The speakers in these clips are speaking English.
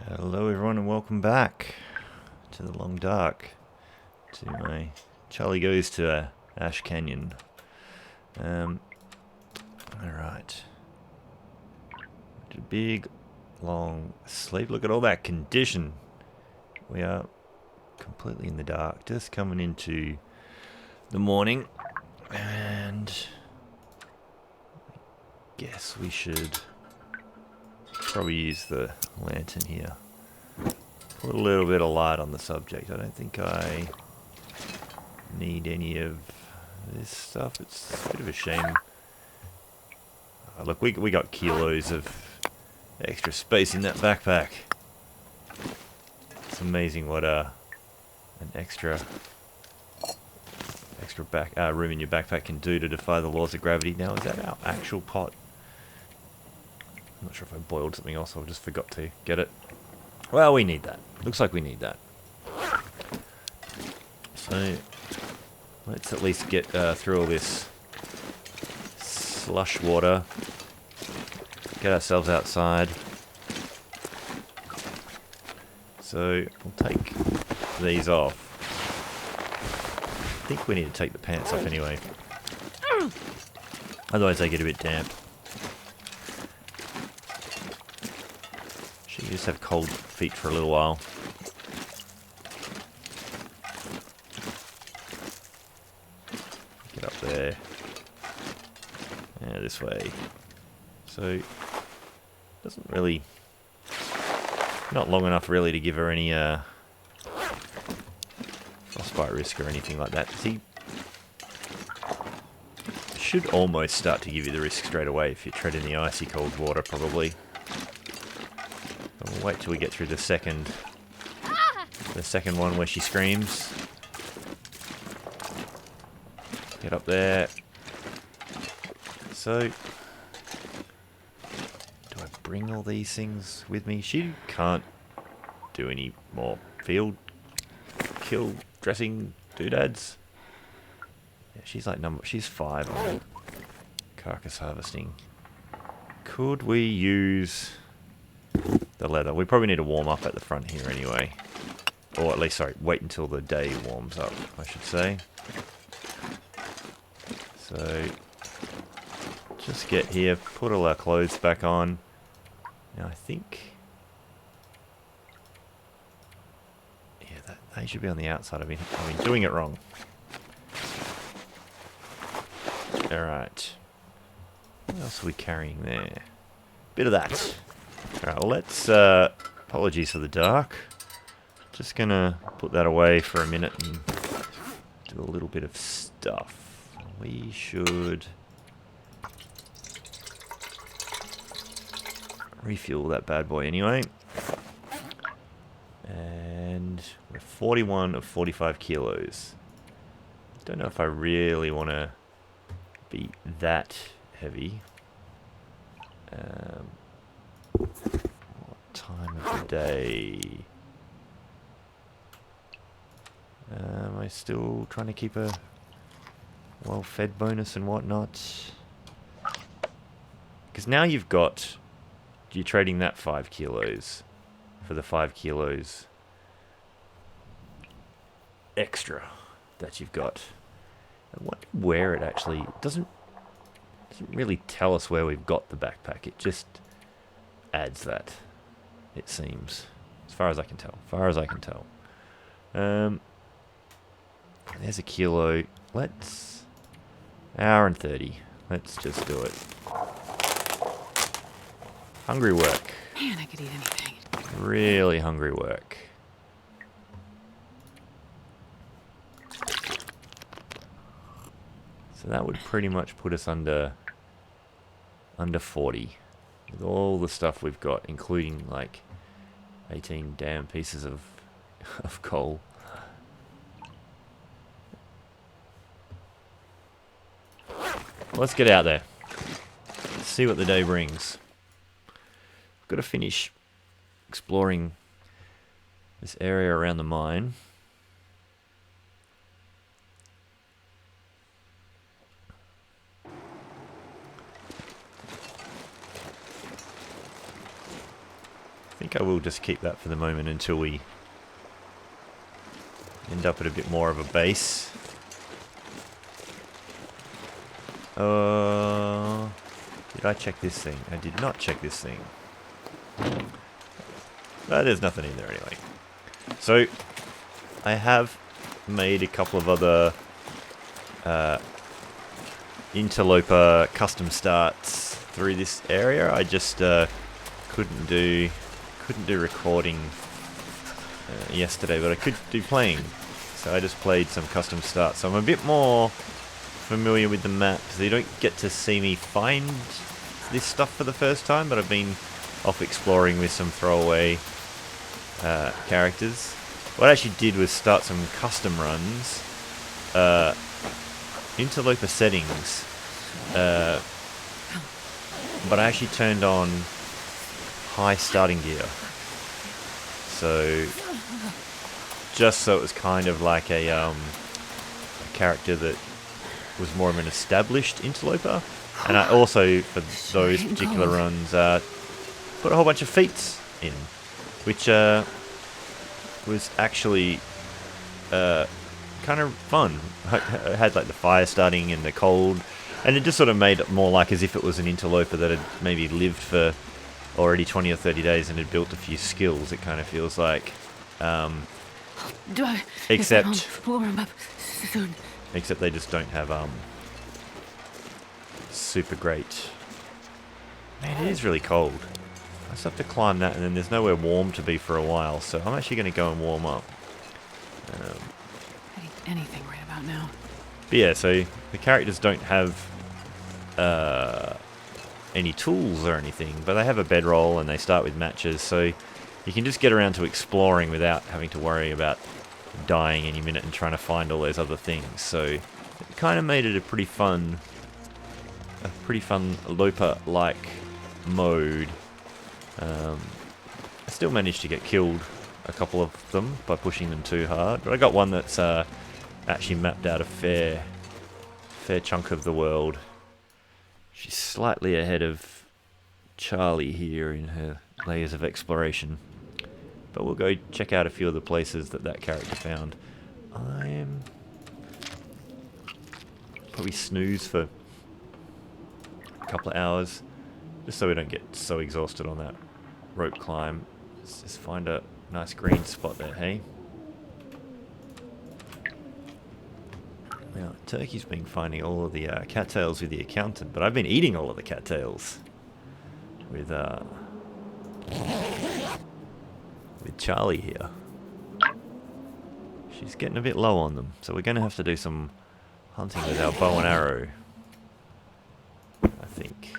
Hello everyone and welcome back to the Long Dark, to my Charlie Goes to Ash Canyon. Alright. A big, long sleep. Look at all that condition. We are completely in the dark, just coming into the morning, and I guess we should probably use the lantern here. Put a little bit of light on the subject. I don't think I need any of this stuff. It's a bit of a shame. Look, we got kilos of extra space in that backpack. It's amazing what an extra room in your backpack can do to defy the laws of gravity. Now, is that our actual pot? I'm not sure if I boiled something else or just forgot to get it. Well, we need that. Looks like we need that. So, let's at least get through all this slush water. Get ourselves outside. So, we'll take these off. I think we need to take the pants off anyway. Otherwise they get a bit damp. You just have cold feet for a little while. Get up there. Yeah, this way. So, doesn't really... Not long enough really to give her any frostbite risk or anything like that. See, should almost start to give you the risk straight away if you tread in the icy cold water, probably. We'll wait till we get through the second one where she screams. Get up there. So, do I bring all these things with me? She can't do any more field kill dressing doodads. Yeah, she's 5 on carcass harvesting. Could we use the leather? We probably need to warm up at the front here anyway. Or at least, sorry, wait until the day warms up, I should say. So, just get here, put all our clothes back on. Now I think... Yeah, they should be on the outside. I've been doing it wrong. Alright. What else are we carrying there? Bit of that. Alright, well let's, apologies for the dark. Just gonna put that away for a minute and do a little bit of stuff. We should refuel that bad boy anyway. And we're 41 of 45 kilos. Don't know if I really want to be that heavy. What time of the day? Am I still trying to keep a well-fed bonus and whatnot? Because now you're trading that 5 kilos for the 5 kilos extra that you've got. I wonder where it actually doesn't really tell us where we've got the backpack. It just adds that, it seems, as far as I can tell. There's a kilo. Let's... hour and 30. Let's just do it. Hungry work. Man, I could eat anything. Really hungry work. So that would pretty much put us under 40. With all the stuff we've got, including like 18 damn pieces of coal. Let's get out there. Let's see what the day brings. I've got to finish exploring this area around the mine. think I will just keep that for the moment until we end up at a bit more of a base. Did I check this thing? I did not check this thing. There's nothing in there anyway. So, I have made a couple of other interloper custom starts through this area. I just couldn't do recording yesterday, but I could do playing. So I just played some custom starts. So I'm a bit more familiar with the map. So you don't get to see me find this stuff for the first time, but I've been off exploring with some throwaway characters. What I actually did was start some custom runs, interloper settings, but I actually turned on high starting gear. So, just so it was kind of like a character that was more of an established interloper. And I also, for those particular runs, put a whole bunch of feats in, which was actually kind of fun. I had like the fire starting and the cold, and it just sort of made it more like as if it was an interloper that had maybe lived for already 20 or 30 days and had built a few skills. It kind of feels like, except they just don't have super great. Man, it is really cold. I just have to climb that, and then there's nowhere warm to be for a while, so I'm actually going to go and warm up. Anything right about now. But yeah, so the characters don't have any tools or anything, but they have a bedroll and they start with matches, so you can just get around to exploring without having to worry about dying any minute and trying to find all those other things. So it kind of made it a pretty fun Loper-like mode. I still managed to get killed a couple of them by pushing them too hard, but I got one that's actually mapped out a fair chunk of the world. She's slightly ahead of Charlie here in her layers of exploration, but we'll go check out a few of the places that character found. I'm probably snooze for a couple of hours, just so we don't get so exhausted on that rope climb. Let's just find a nice green spot there, hey? Now, Turkey's been finding all of the cattails with the accountant, but I've been eating all of the cattails with Charlie here. She's getting a bit low on them, so we're going to have to do some hunting with our bow and arrow, I think.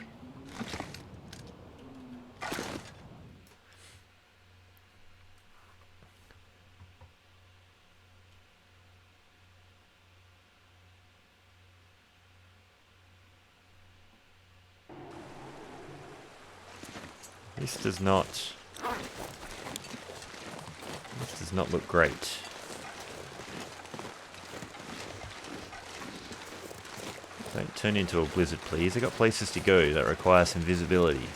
This does not look great. Don't turn into a blizzard, please. I've got places to go that require some visibility.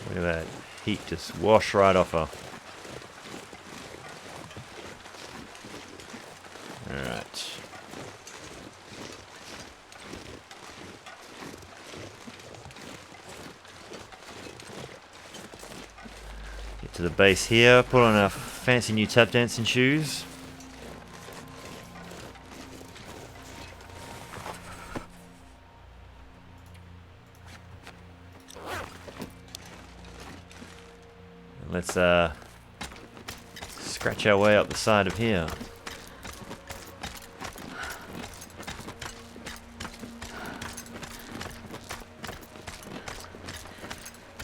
Look at that heat just wash right off her. Alright. Get to the base here, put on our fancy new tap dancing shoes. And let's scratch our way up the side of here.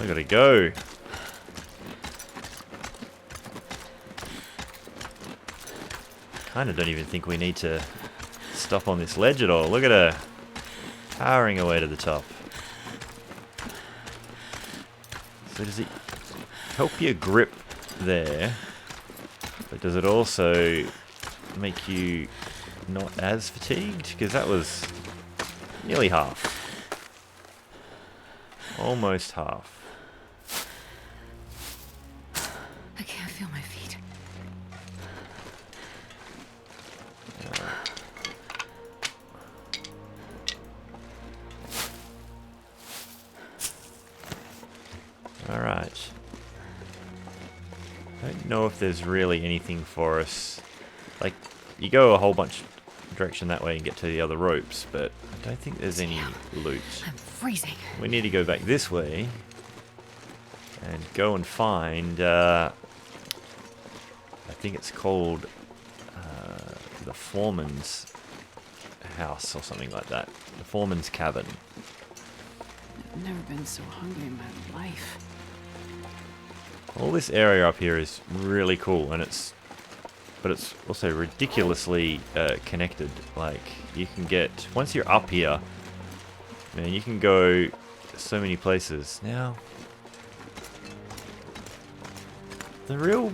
I gotta go. Kinda don't even think we need to stop on this ledge at all. Look at her powering away to the top. So does it help you grip there? But does it also make you not as fatigued? Because that was nearly half. Almost half. I can't feel my feet. Alright. I don't know if there's really anything for us. Like, you go a whole bunch of direction that way and get to the other ropes, but I don't think there's any loot. I'm freezing. We need to go back this way and go and find, I think it's called the foreman's house or something like that. The foreman's cabin. I've never been so hungry in my life. All this area up here is really cool, and it's also ridiculously connected. Like, you can get, once you're up here, man, you can go so many places. Now, the real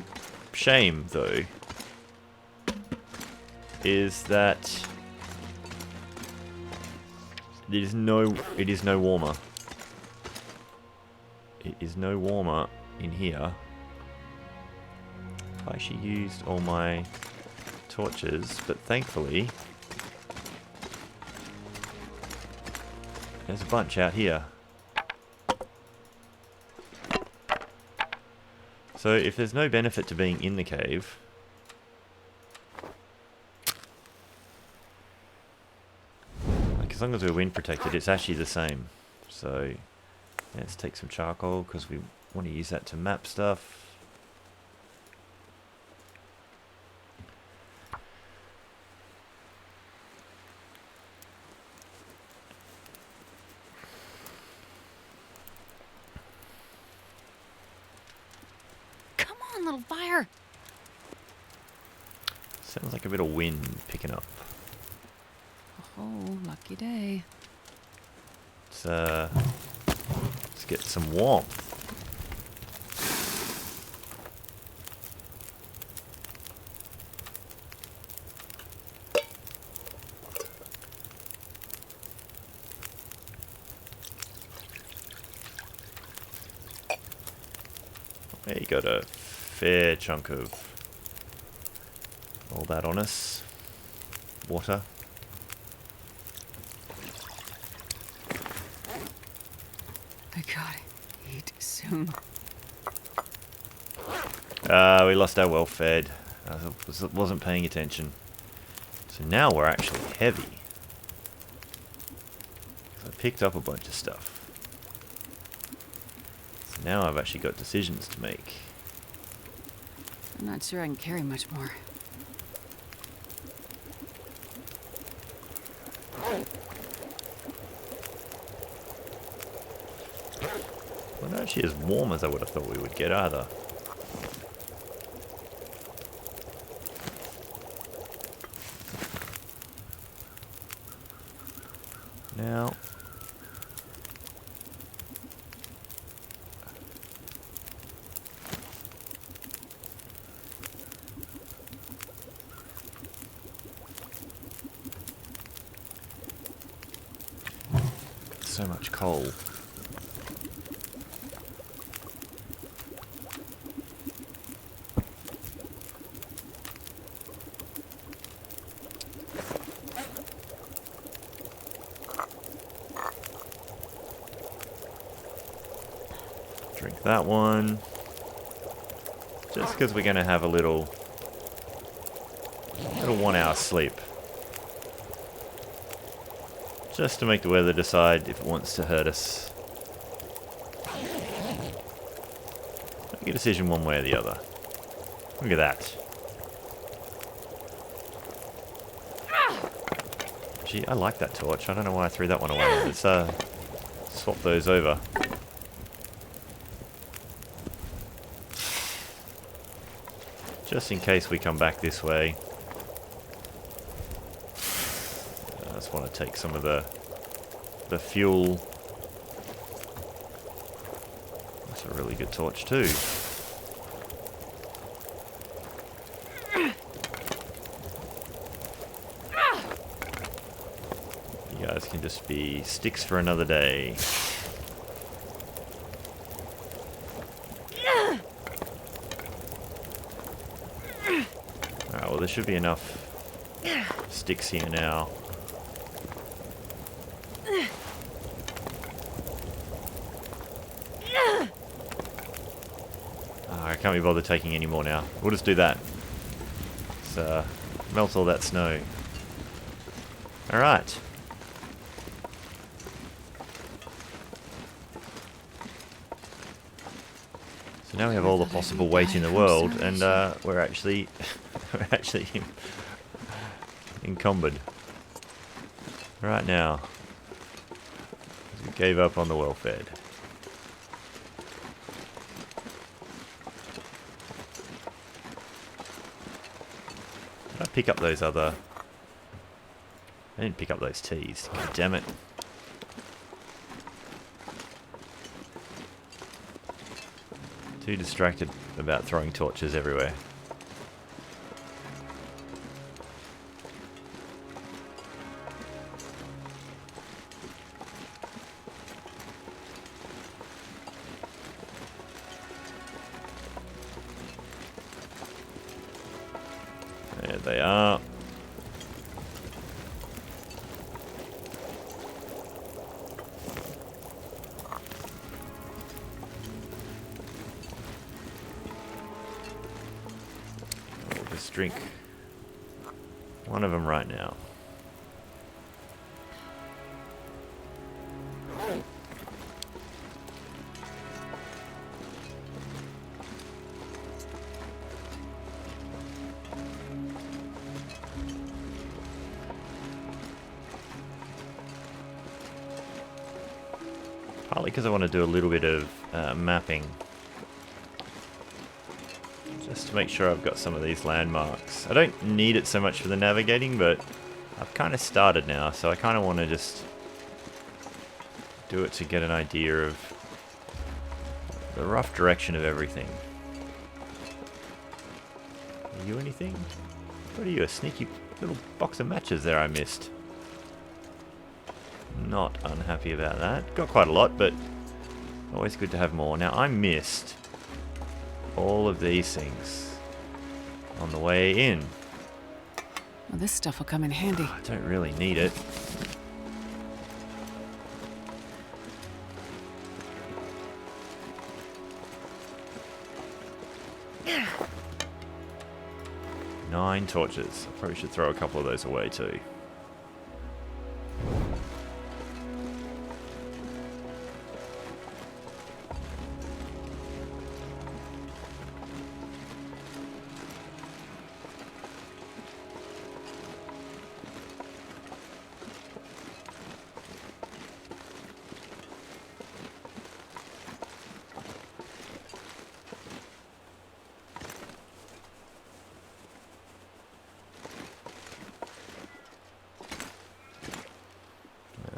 shame, though, is that it is no warmer. It is no warmer in here. I actually used all my torches, but thankfully there's a bunch out here. So if there's no benefit to being in the cave, like as long as we're wind protected, it's actually the same. So let's take some charcoal because we want to use that to map stuff. Come on, little fire. Sounds like a bit of wind picking up. Oh, lucky day. Let's get some warmth. There you got a fair chunk of all that on us. Water. I gotta eat soon. We lost our well fed. I wasn't paying attention. So now we're actually heavy. So I picked up a bunch of stuff. So now I've actually got decisions to make. I'm not sure I can carry much more. Well, not actually as warm as I would have thought we would get either. Now, so much coal. Drink that one. Just because we're going to have a little 1 hour sleep. Just to make the weather decide if it wants to hurt us. Make a decision one way or the other. Look at that. Gee, I like that torch. I don't know why I threw that one away. Let's swap those over. Just in case we come back this way. I just want to take some of the fuel. That's a really good torch too. These can just be sticks for another day. Alright, well there should be enough sticks here now. I can't be bothered taking any more now. We'll just do that. Let's melt all that snow. Alright. So now we have all the possible weight in the world, and we're actually we're actually encumbered. Right now. We gave up on the well-fed. Did I pick up those other... I didn't pick up those teas. God damn it. Too distracted about throwing torches everywhere. There they are. I'll just drink one of them right now. Partly because I want to do a little bit of mapping. Just to make sure I've got some of these landmarks. I don't need it so much for the navigating, but I've kind of started now, so I kind of want to just do it to get an idea of the rough direction of everything. Are you anything? What are you, a sneaky little box of matches there I missed? Not unhappy about that. Got quite a lot, but always good to have more. Now, I missed all of these things on the way in. Well, this stuff will come in handy. I don't really need it. Nine torches. I probably should throw a couple of those away too.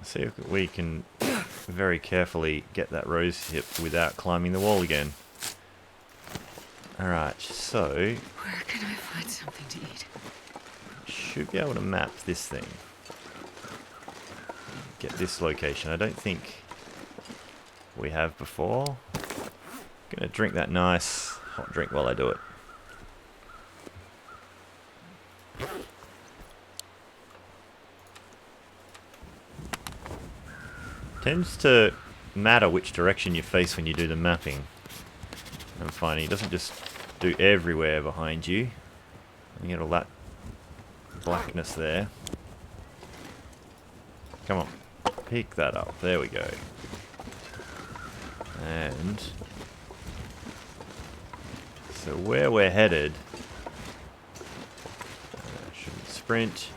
See if we can very carefully get that rose hip without climbing the wall again. Alright, so... Where can I find something to eat? Should be able to map this thing. Get this location. I don't think we have before. Gonna drink that nice hot drink while I do it. Tends to matter which direction you face when you do the mapping. I'm finding it doesn't just do everywhere behind you. You get all that blackness there. Come on, pick that up. There we go. And so where we're headed, shouldn't sprint.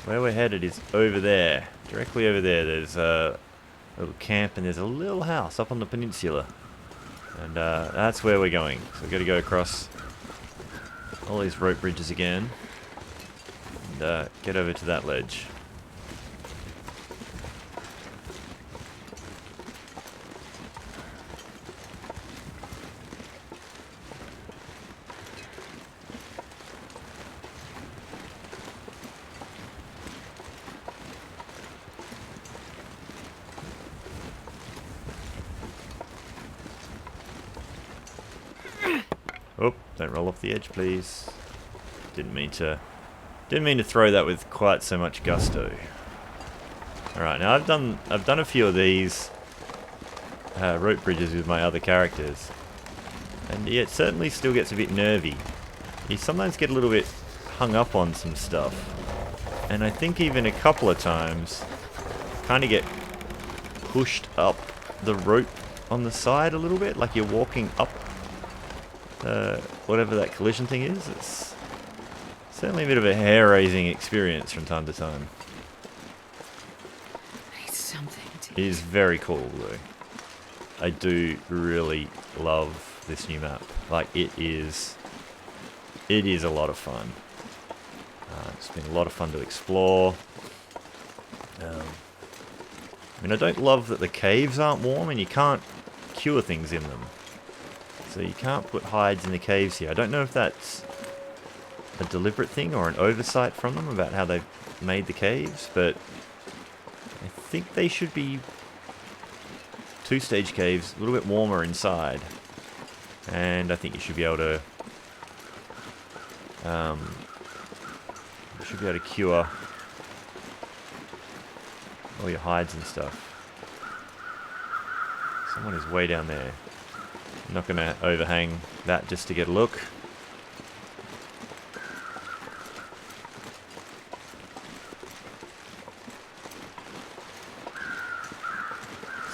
Where we're headed is over there. Directly over there, there's a little camp and there's a little house up on the peninsula. And that's where we're going. So we've got to go across all these rope bridges again and get over to that ledge. Don't roll off the edge, please. Didn't mean to throw that with quite so much gusto. Alright, now I've done a few of these rope bridges with my other characters. And yeah, it certainly still gets a bit nervy. You sometimes get a little bit hung up on some stuff. And I think even a couple of times kind of get pushed up the rope on the side a little bit, like you're walking up whatever that collision thing is. It's certainly a bit of a hair-raising experience from time to time. I need something to It is very cool though. I do really love this new map. Like, it is a lot of fun. It's been a lot of fun to explore. I mean, I don't love that the caves aren't warm and you can't cure things in them. So you can't put hides in the caves here. I don't know if that's a deliberate thing or an oversight from them about how they've made the caves, but I think they should be two-stage caves, a little bit warmer inside. And I think you should be able to cure all your hides and stuff. Someone is way down there. I'm not going to overhang that just to get a look.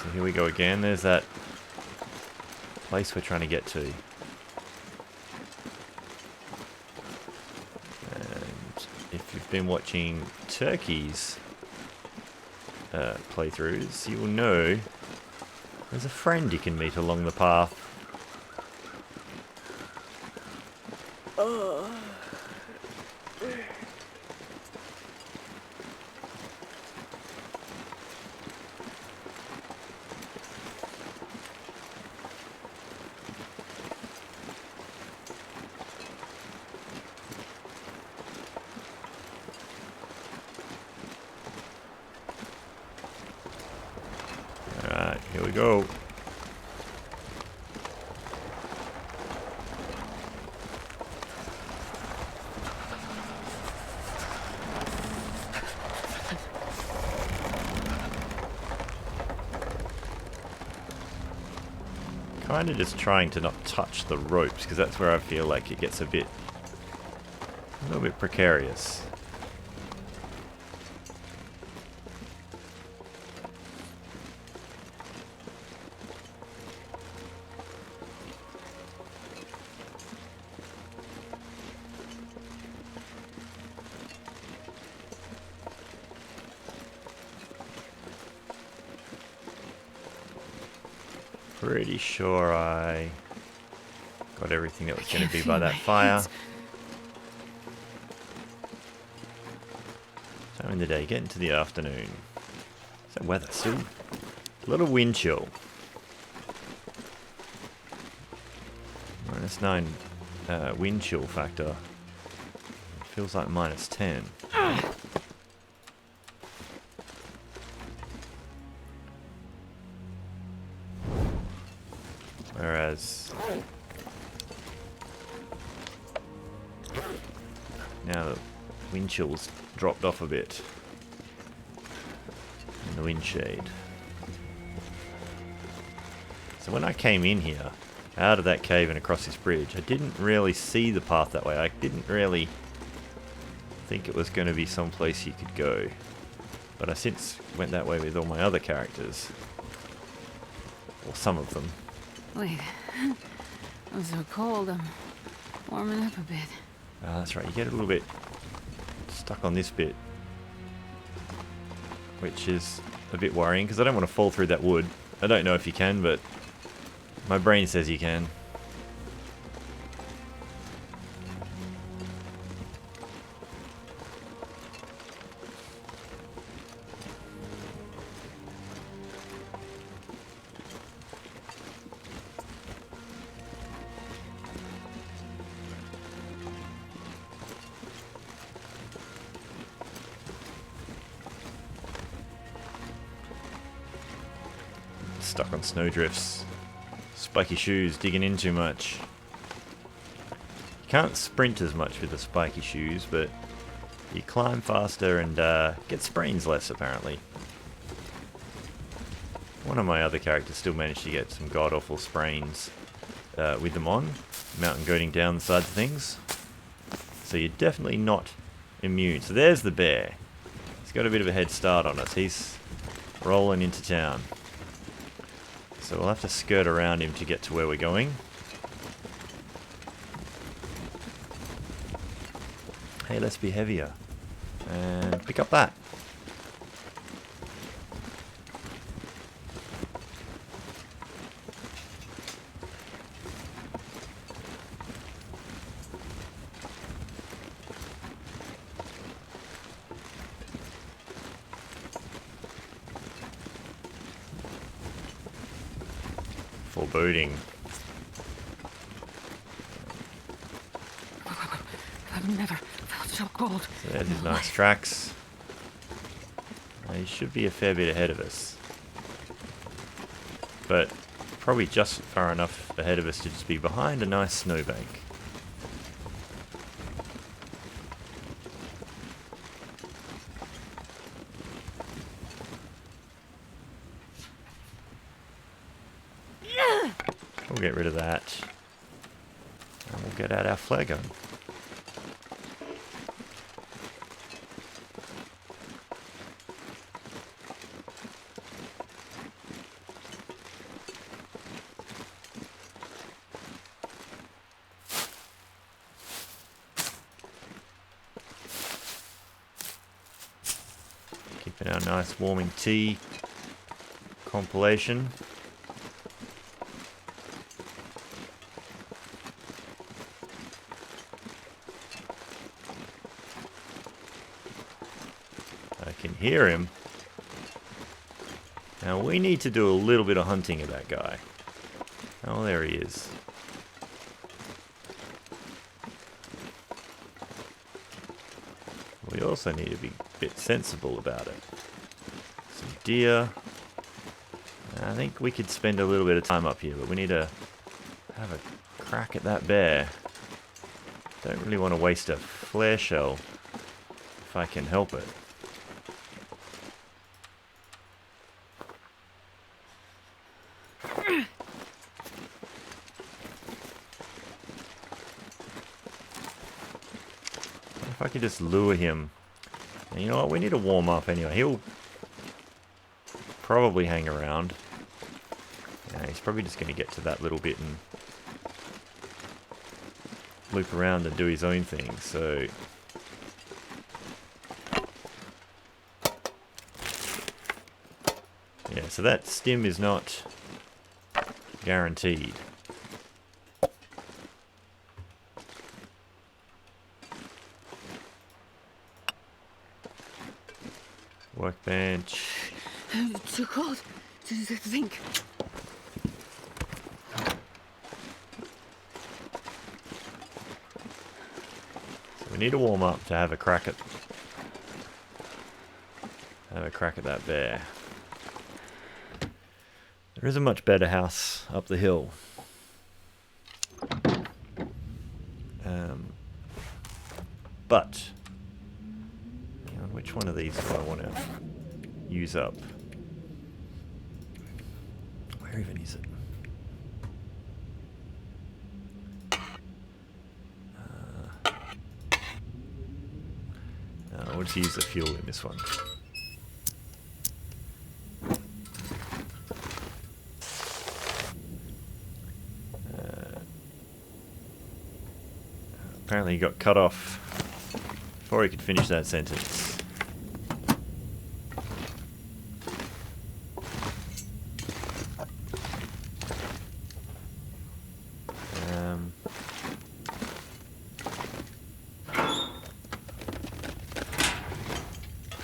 So here we go again. There's that place we're trying to get to. And if you've been watching Turkey's playthroughs, you will know there's a friend you can meet along the path. Alright, here we go. Kind of just trying to not touch the ropes, because that's where I feel like it gets a little bit precarious. Pretty sure I got everything that was going to be by that fire. So in the day, get into the afternoon. Is that weather still? A lot of wind chill. -9 wind chill factor. It feels like -10. Whereas now the wind chill's dropped off a bit in the wind shade. So when I came in here, out of that cave and across this bridge, I didn't really see the path that way. I didn't really think it was going to be someplace you could go. But I since went that way with all my other characters. Or some of them. Wait. I'm so cold. I'm warming up a bit. Ah, that's right. You get a little bit stuck on this bit, which is a bit worrying because I don't want to fall through that wood. I don't know if you can, but my brain says you can. Stuck on snowdrifts. Spiky shoes, digging in too much. can't sprint as much with the spiky shoes, but you climb faster and get sprains less, apparently. One of my other characters still managed to get some god-awful sprains with them on, mountain goating down the sides of things. So you're definitely not immune. So there's the bear. He's got a bit of a head start on us. He's rolling into town. So we'll have to skirt around him to get to where we're going. Hey, let's be heavier. And pick up that. Foreboding. I've never felt so cold. So there's his nice tracks. He should be a fair bit ahead of us. But probably just far enough ahead of us to just be behind a nice snowbank. We'll get rid of that. And we'll get out our flare gun. Keeping our nice warming tea compilation. I can hear him. Now we need to do a little bit of hunting of that guy. Oh, there he is. We also need to be a bit sensible about it. Some deer. I think we could spend a little bit of time up here, but we need to have a crack at that bear. Don't really want to waste a flare shell if I can help it. If I could just lure him. And you know what, we need to warm up anyway. He'll probably hang around. Yeah, he's probably just going to get to that little bit and loop around and do his own thing, so... Yeah, so that stim is not guaranteed. Workbench. Too cold to think. So we need to warm up to have a crack at that bear. There is a much better house up the hill. But hang on, which one of these do I want to use up? Where even is it? I'll just use the fuel in this one. Apparently he got cut off before he could finish that sentence.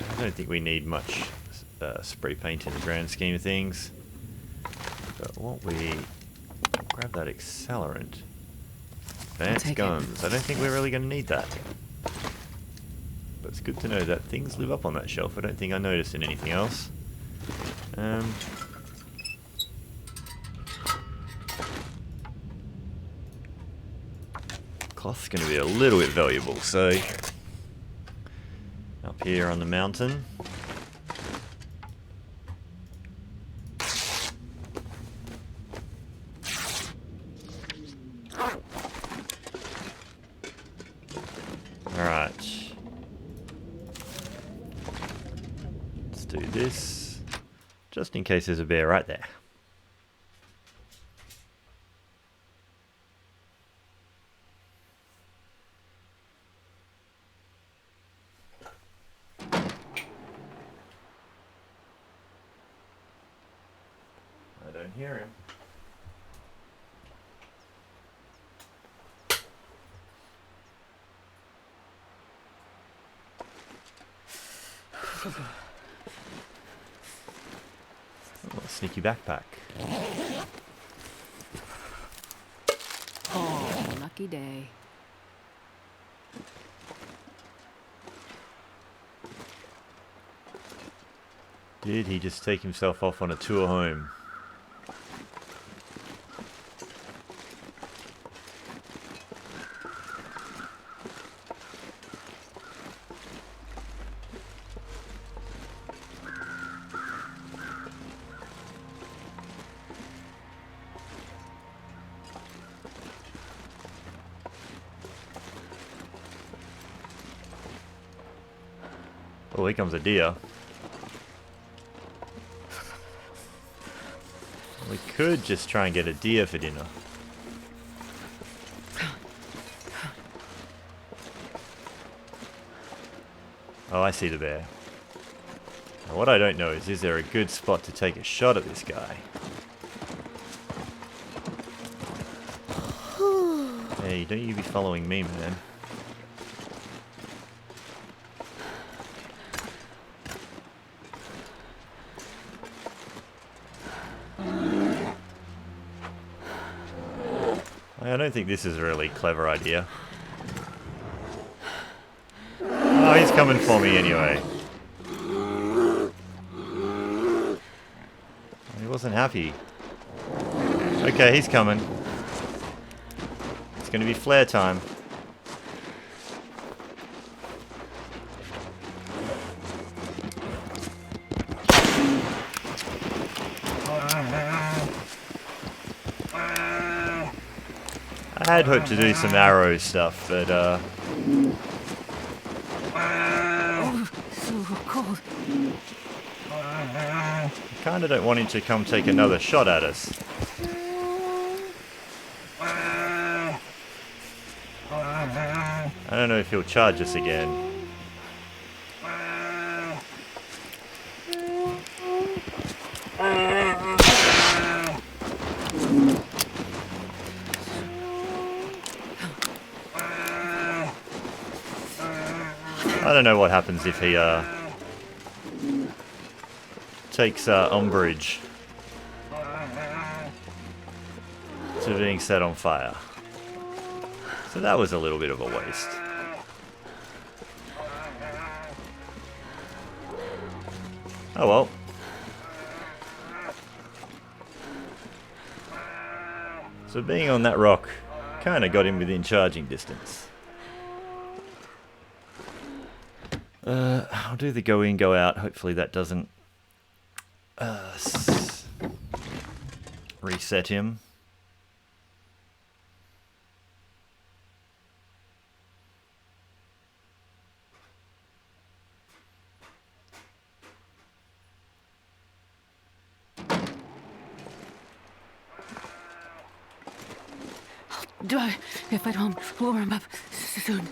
I don't think we need much spray paint in the grand scheme of things. But what we... grab that accelerant. Advanced guns. I don't think we're really going to need that. But it's good to know that things live up on that shelf. I don't think I noticed in anything else. cloth's going to be a little bit valuable, so up here on the mountain. Alright. Let's do this, just in case there's a bear right there. I don't hear him. Oh, a sneaky backpack. Oh, lucky day. Did he just take himself off on a tour home? Oh, here comes a deer. We could just try and get a deer for dinner. Oh, I see the bear. Now, what I don't know is there a good spot to take a shot at this guy? Hey, don't you be following me, man. I don't think this is a really clever idea. Oh, he's coming for me anyway. He wasn't happy. Okay, he's coming. It's going to be flare time. I had hoped to do some arrow stuff, but Oh, so cold. I kinda don't want him to come take another shot at us. I don't know if he'll charge us again. I don't know what happens if he takes umbrage to being set on fire. So that was a little bit of a waste. Oh well. So being on that rock kind of got him within charging distance. I'll do the go in, go out. Hopefully that doesn't reset him. Die if I don't warm up soon.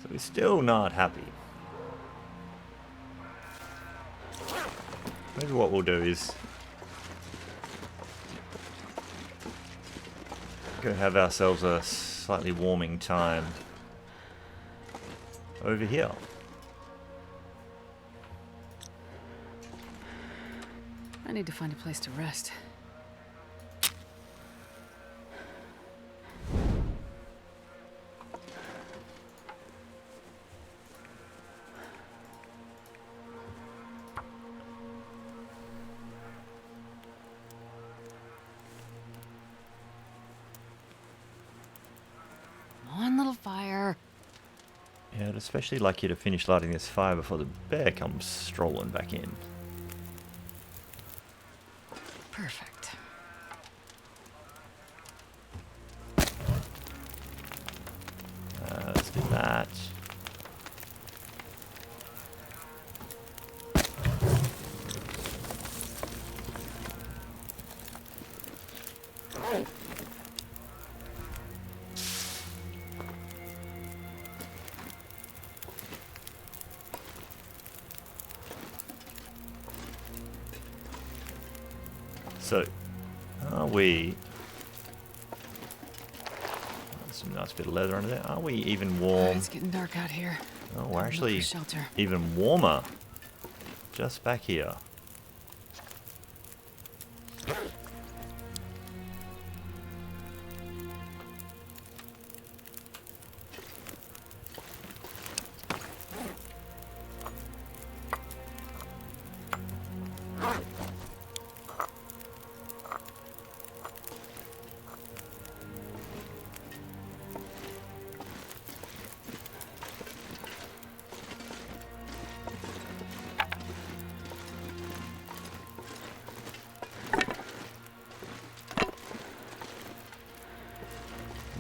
So he's still not happy. Maybe what we'll do is go have ourselves a slightly warming time over here. I need to find a place to rest. I'd especially like you to finish lighting this fire before the bear comes strolling back in. Perfect. Let's do that. So, are we... Some nice bit of leather under there. Are we even warm? It's getting dark out here. Oh, we're Look for actually shelter. even warmer. Just back here.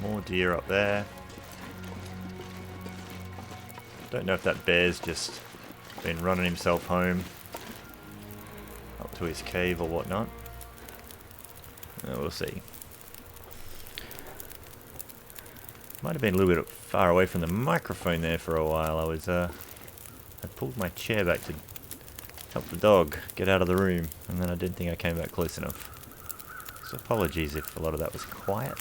More deer up there. Don't know if that bear's just been running himself home up to his cave or whatnot. We'll see. Might have been a little bit far away from the microphone there for a while. I pulled my chair back to help the dog get out of the room, and then I didn't think I came back close enough. So apologies if a lot of that was quiet.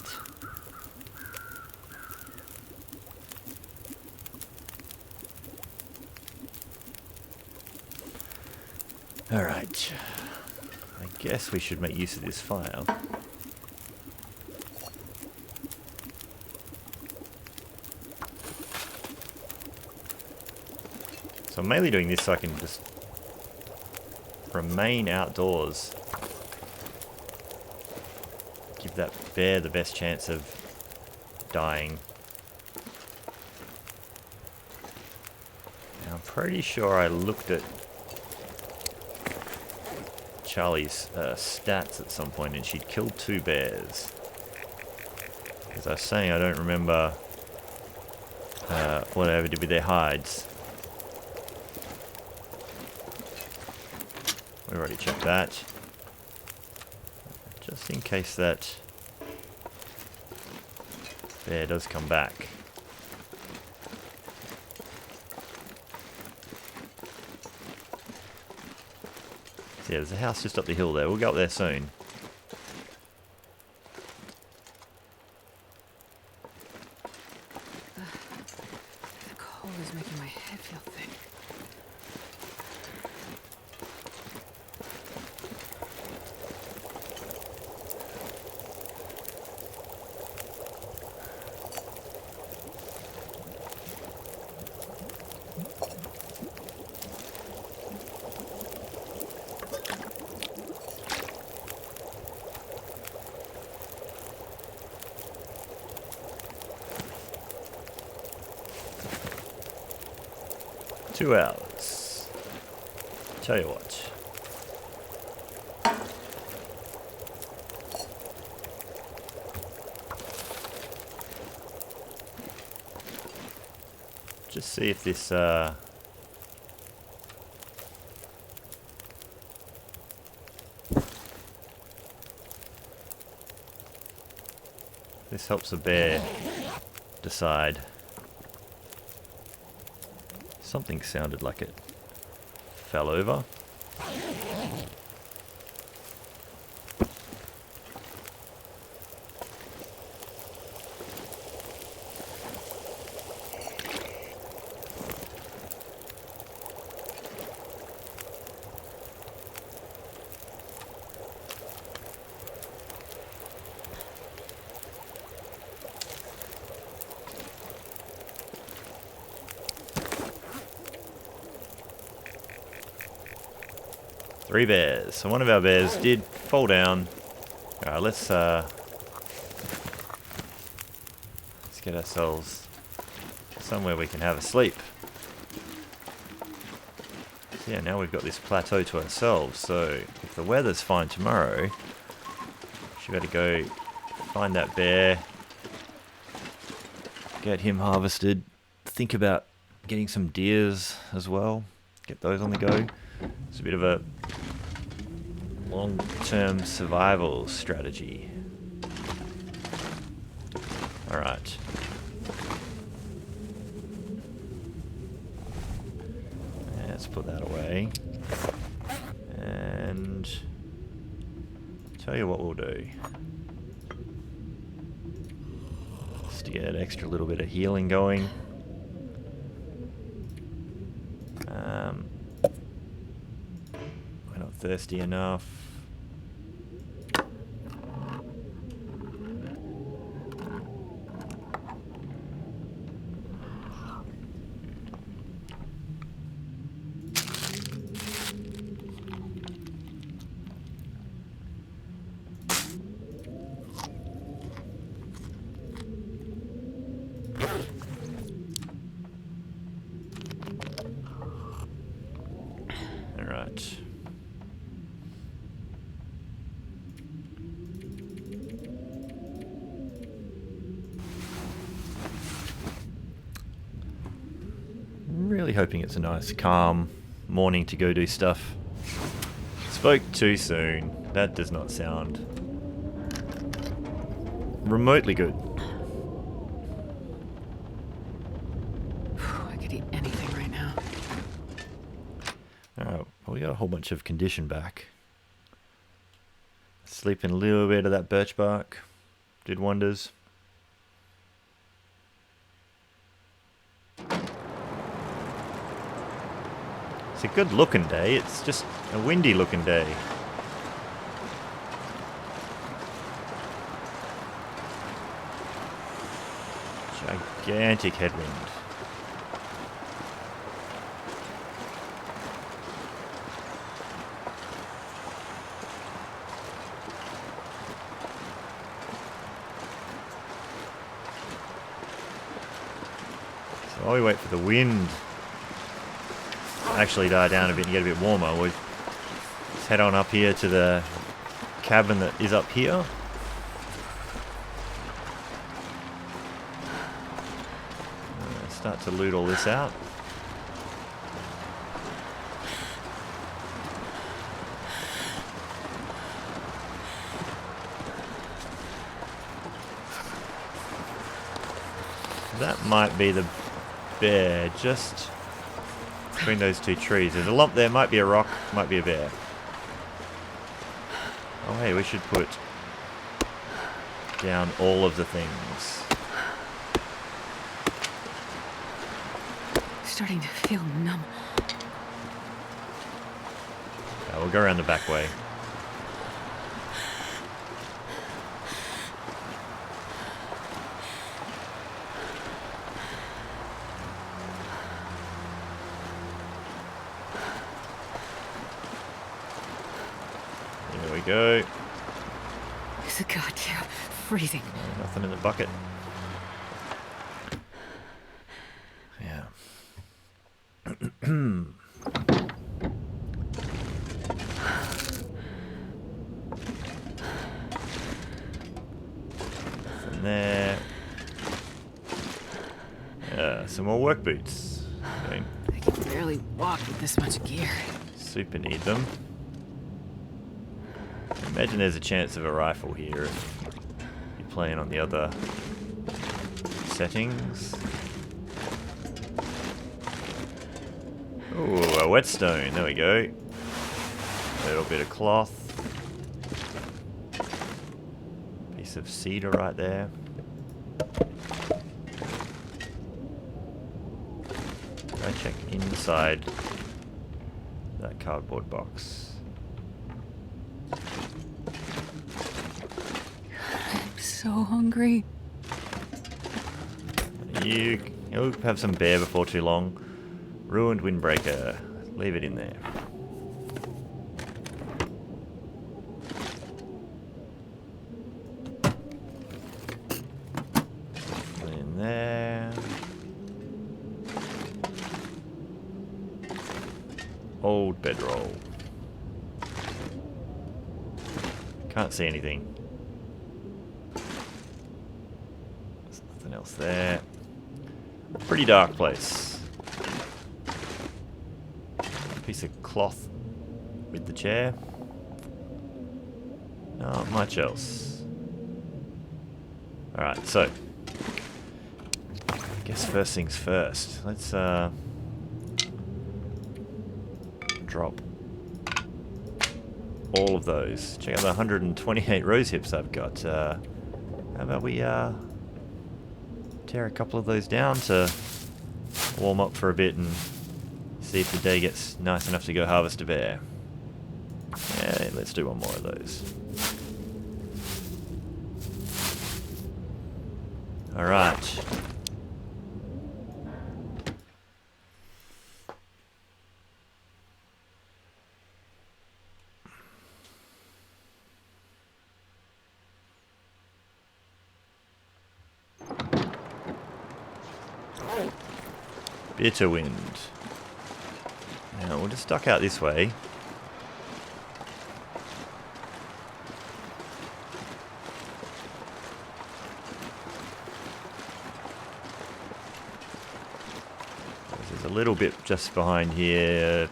Alright, I guess we should make use of this fire. So I'm mainly doing this so I can just remain outdoors. Give that bear the best chance of dying. Now, I'm pretty sure I looked at Charlie's stats at some point and she'd killed 2 bears. As I was saying, I don't remember what I ever did with their hides. We already checked that. Just in case that bear does come back. So yeah, there's a house just up the hill there. We'll go up there soon. The cold is making my head feel thick. Two hours. Tell you what. Just see if this this helps the bear decide. Something sounded like it fell over. Three bears. So one of our bears did fall down. Alright, let's get ourselves somewhere we can have a sleep. So yeah, now we've got this plateau to ourselves, so if the weather's fine tomorrow, should better go find that bear, get him harvested, think about getting some deers as well, get those on the go. It's a bit of a long-term survival strategy. Alright. Let's put that away. And tell you what we'll do. Just to get an extra little bit of healing going. We're not thirsty enough. Alright. I'm really hoping it's a nice, calm morning to go do stuff. Spoke too soon. That does not sound remotely good. I could eat anything right now. Alright, well, we got a whole bunch of condition back. Sleeping a little bit of that birch bark did wonders. It's a good looking day, it's just a windy looking day. Gigantic headwind. So while we wait for the wind actually die down a bit and get a bit warmer, we'll just head on up here to the cabin that is up here. Start to loot all this out. That might be the bear, just between those two trees. There's a lump there, might be a rock, might be a bear. Oh hey, we should put down all of the things. Starting to feel numb. We'll go around the back way. There we go. It's a goddamn freezing. Nothing in the bucket. Yeah. From there. Some more work boots. Okay. I can barely walk with this much gear. Super need them. Imagine there's a chance of a rifle here if you're playing on the other settings. Ooh, a whetstone. There we go. A little bit of cloth. Piece of cedar right there. I check inside that cardboard box. I'm so hungry. You'll have some bear before too long. Ruined windbreaker. Leave it in there. In there. old bedroll. Can't see anything. There's nothing else there. Pretty dark place. Piece of cloth with the chair. Not much else. Alright, so I guess first things first. Let's drop all of those. Check out the 128 rose hips I've got. How about we tear a couple of those down to warm up for a bit and see if the day gets nice enough to go harvest a bear. Yeah, let's do one more of those. Alright. Bitter wind. Now we'll just duck out this way. There's a little bit just behind here.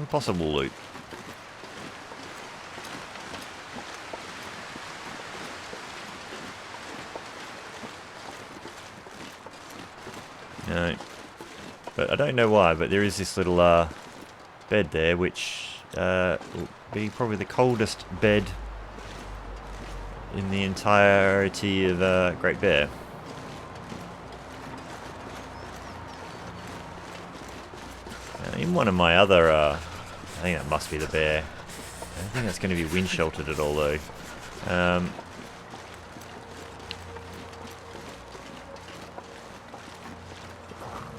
Possible loot. No. But I don't know why, but there is this little bed there, which will be probably the coldest bed in the entirety of Great Bear. In one of my other, I think that must be the bear. I don't think that's going to be wind sheltered at all though.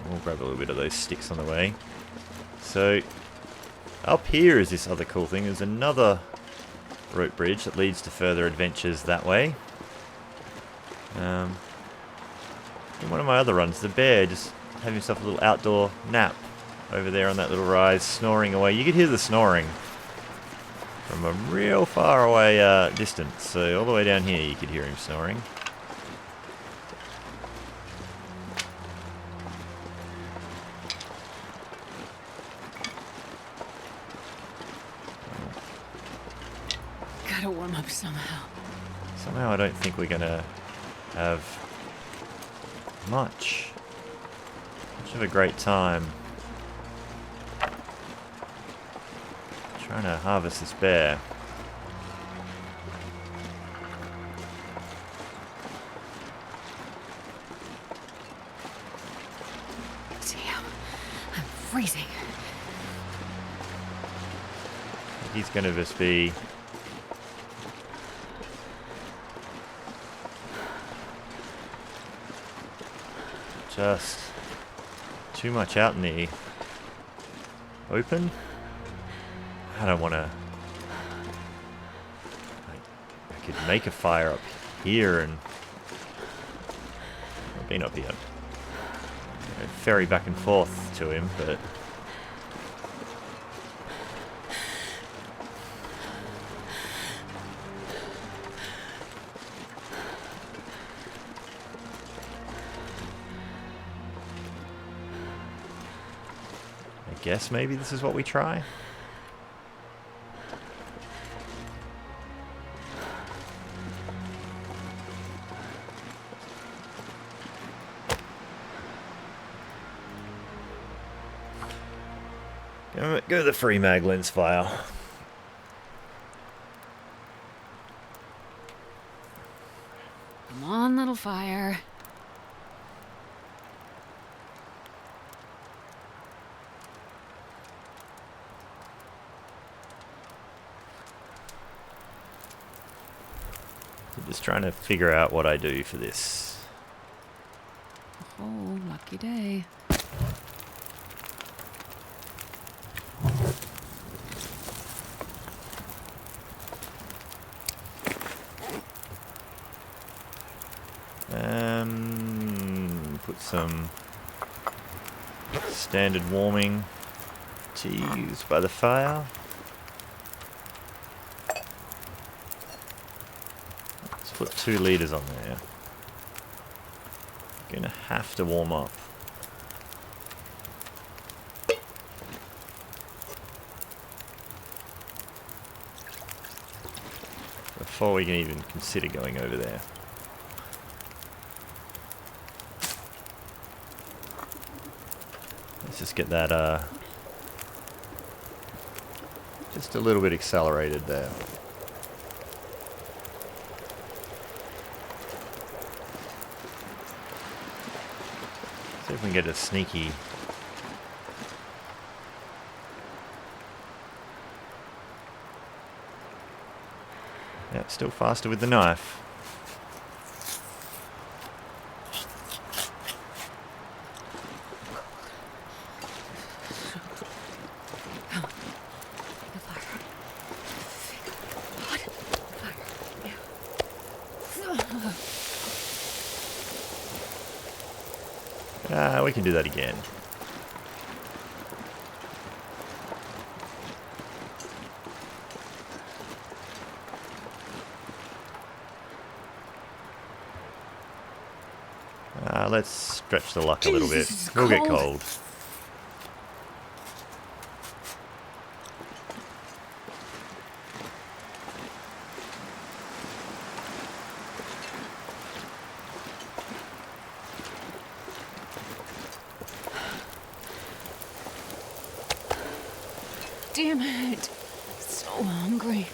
We'll grab a little bit of those sticks on the way. So, up here is this other cool thing. There's another rope bridge that leads to further adventures that way. In one of my other runs, the bear just had himself a little outdoor nap over there on that little rise, snoring away. You could hear the snoring from a real far away distance. So all the way down here you could hear him snoring. Gotta warm up somehow. Somehow I don't think we're gonna have much of a great time trying to harvest this bear. Damn, I'm freezing. He's gonna just be just too much out in the open. I don't want to. I could make a fire up here and I've been up here. Ferry back and forth to him, but I guess maybe this is what we try. Go to the free mag lens file. Come on, little fire. I'm just trying to figure out what I do for this. Oh, lucky day. Put some standard warming Teased by the fire. Let's put 2 litres on there. Gonna have to warm up. Before we can even consider going over there. Let's just get that just a little bit accelerated there. See if we can get a sneaky. Yeah, still faster with the knife. We can do that again. Let's stretch the luck a little bit. We'll get cold. Damn it. So hungry.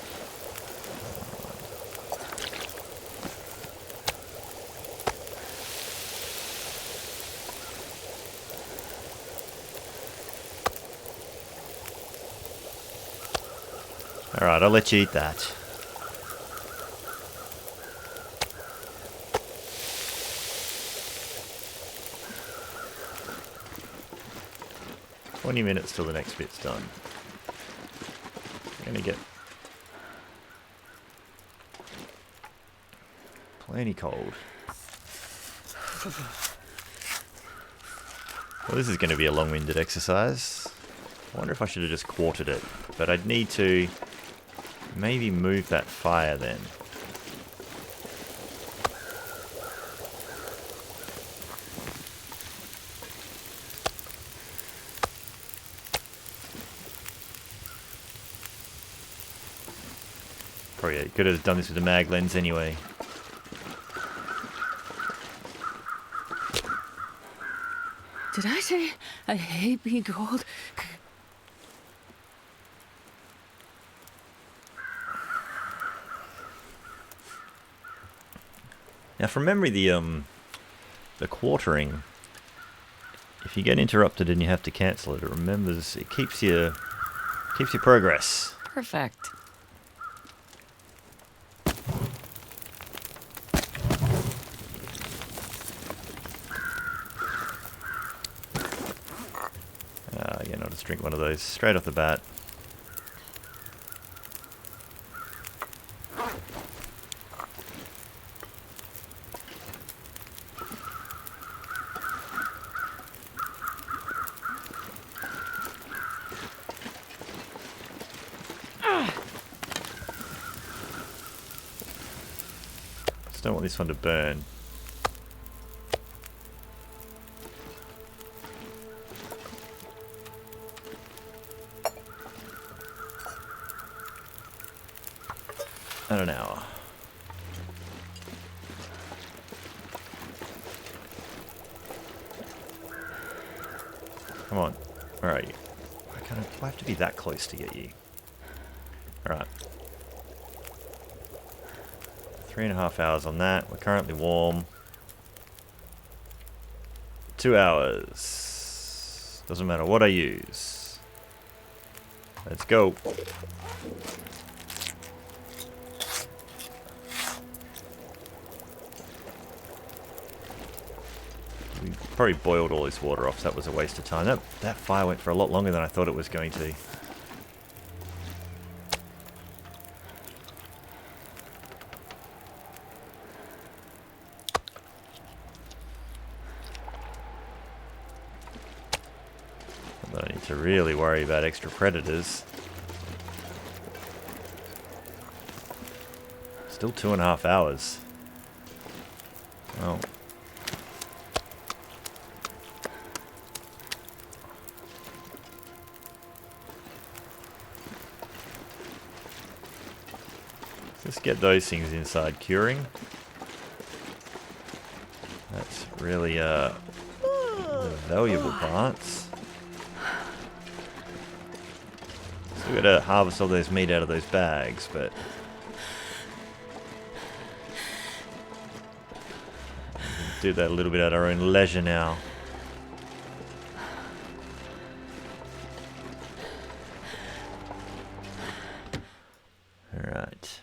Alright, I'll let you eat that. $20 till the next bit's done. We're gonna get plenty cold. Well, this is going to be a long-winded exercise. I wonder if I should have just quartered it, but I'd need to maybe move that fire then. Probably could have done this with the mag lens anyway. Did I say I hate being cold? Now, from memory, the quartering, if you get interrupted and you have to cancel it, it remembers, it keeps your progress. Perfect. Again, I'll just drink one of those straight off the bat. Just don't want this one to burn. An hour. Come on. Where are you? Do I have to be that close to get you? Alright. 3.5 hours on that. We're currently warm. 2 hours. Doesn't matter what I use. Let's go. We probably boiled all this water off, so that was a waste of time. That fire went for a lot longer than I thought it was going to. But I need to really worry about extra predators. Still 2.5 hours. Well. Let's get those things inside curing. That's really the valuable parts. Still gotta harvest all those meat out of those bags, but do that a little bit at our own leisure now. Alright.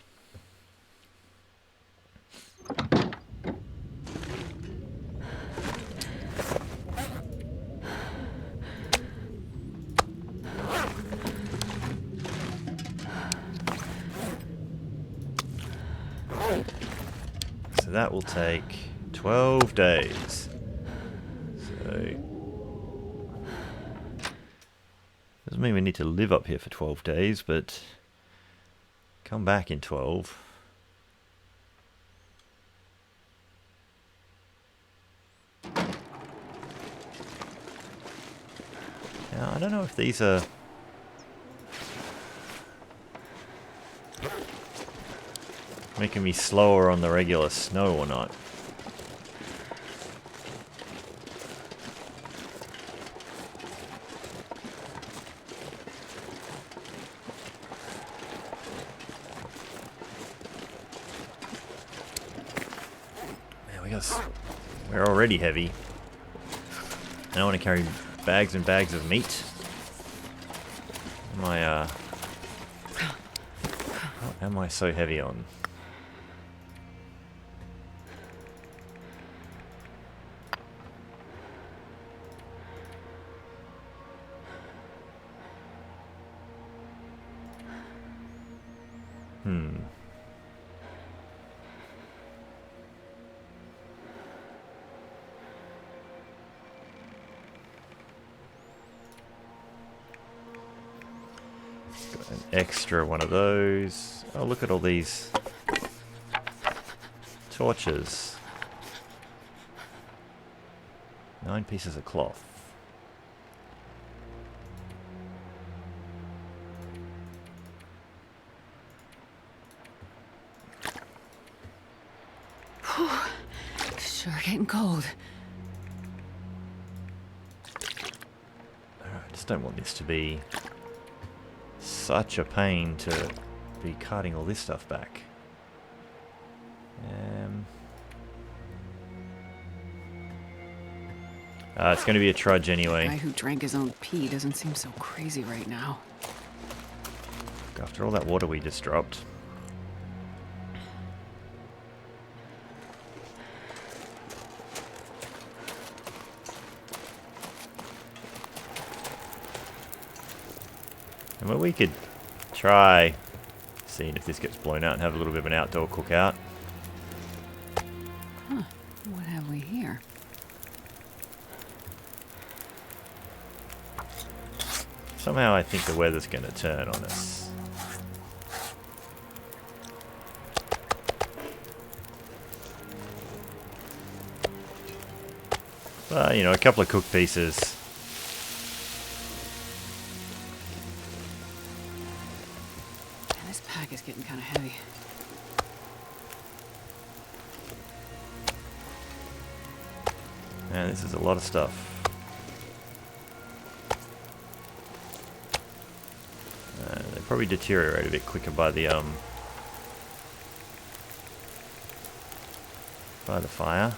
So that will take 12 days. So doesn't mean we need to live up here for 12 days, but come back in 12. Now, I don't know if these are making me slower on the regular snow or not. We're already heavy. I don't want to carry bags and bags of meat. What am I so heavy on? Got an extra one of those. Oh, look at all these torches. 9 pieces of cloth. Sure getting cold. I just don't want this to be such a pain to be carting all this stuff back. It's going to be a trudge anyway. The guy who drank his own pee doesn't seem so crazy right now. After all that water we just dropped. And well, we could try seeing if this gets blown out and have a little bit of an outdoor cookout. Huh. What have we here? Somehow I think the weather's going to turn on us. Well, you know, a couple of cooked pieces. Man, this pack is getting kind of heavy. Man, this is a lot of stuff. They probably deteriorate a bit quicker by the fire.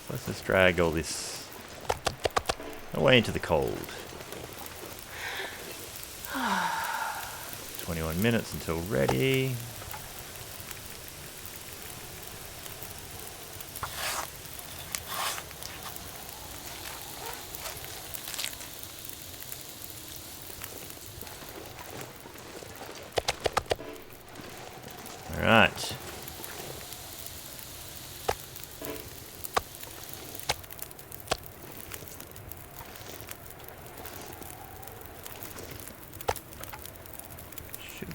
Let's just drag all this away into the cold. 21 minutes until ready. Alright.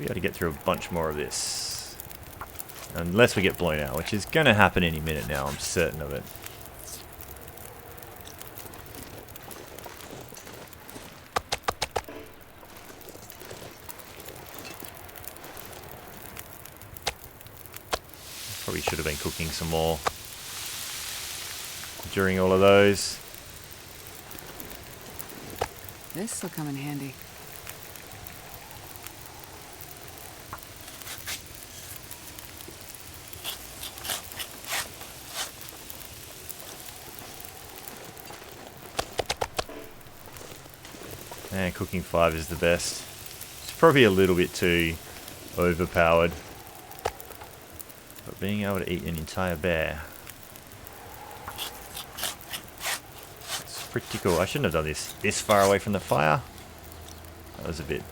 be able to get through a bunch more of this. Unless we get blown out, which is going to happen any minute now, I'm certain of it. Probably should have been cooking some more during all of those. This'll come in handy. And cooking 5 is the best. It's probably a little bit too overpowered. But being able to eat an entire bear, it's pretty cool. I shouldn't have done this far away from the fire. That was a bit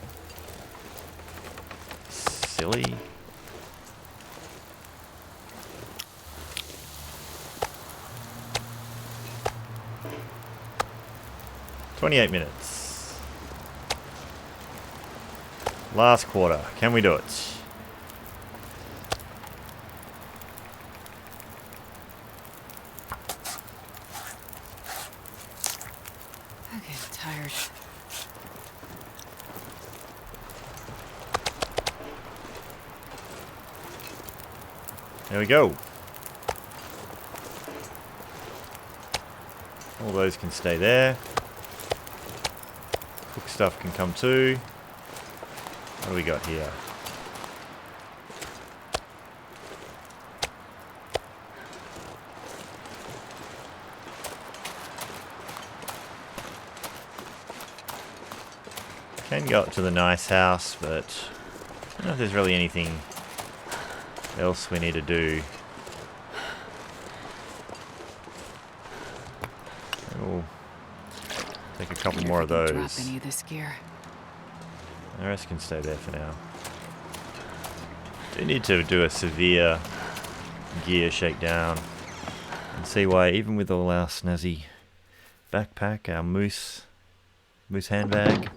silly. "28 minutes. Last quarter. Can we do it?" I'm getting tired. There we go. All those can stay there. Cook stuff can come too. What do we got here? Can go up to the nice house, but I don't know if there's really anything else we need to do. We'll take a couple more of Drop those. any of this gear. The rest can stay there for now. Do need to do a severe gear shakedown and see why, even with all our snazzy backpack, our moose handbag,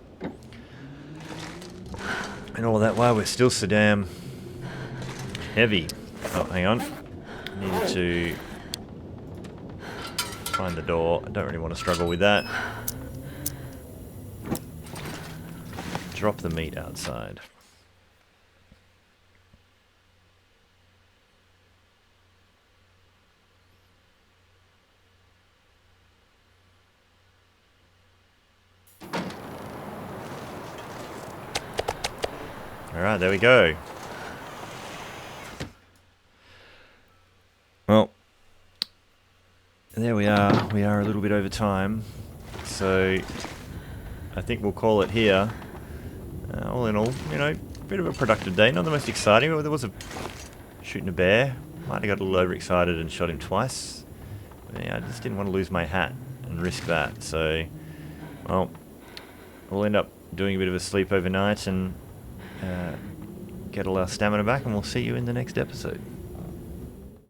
and all that, why we're still so damn heavy. Oh, hang on. Needed to find the door. I don't really want to struggle with that. Drop the meat outside. Alright, there we go. Well, there we are. We are a little bit over time. So, I think we'll call it here. All in all, you know, bit of a productive day. Not the most exciting, but there was shooting a bear. Might have got a little overexcited and shot him twice. But yeah, I just didn't want to lose my hat and risk that. So, well, we'll end up doing a bit of a sleep overnight and get all our stamina back, and we'll see you in the next episode.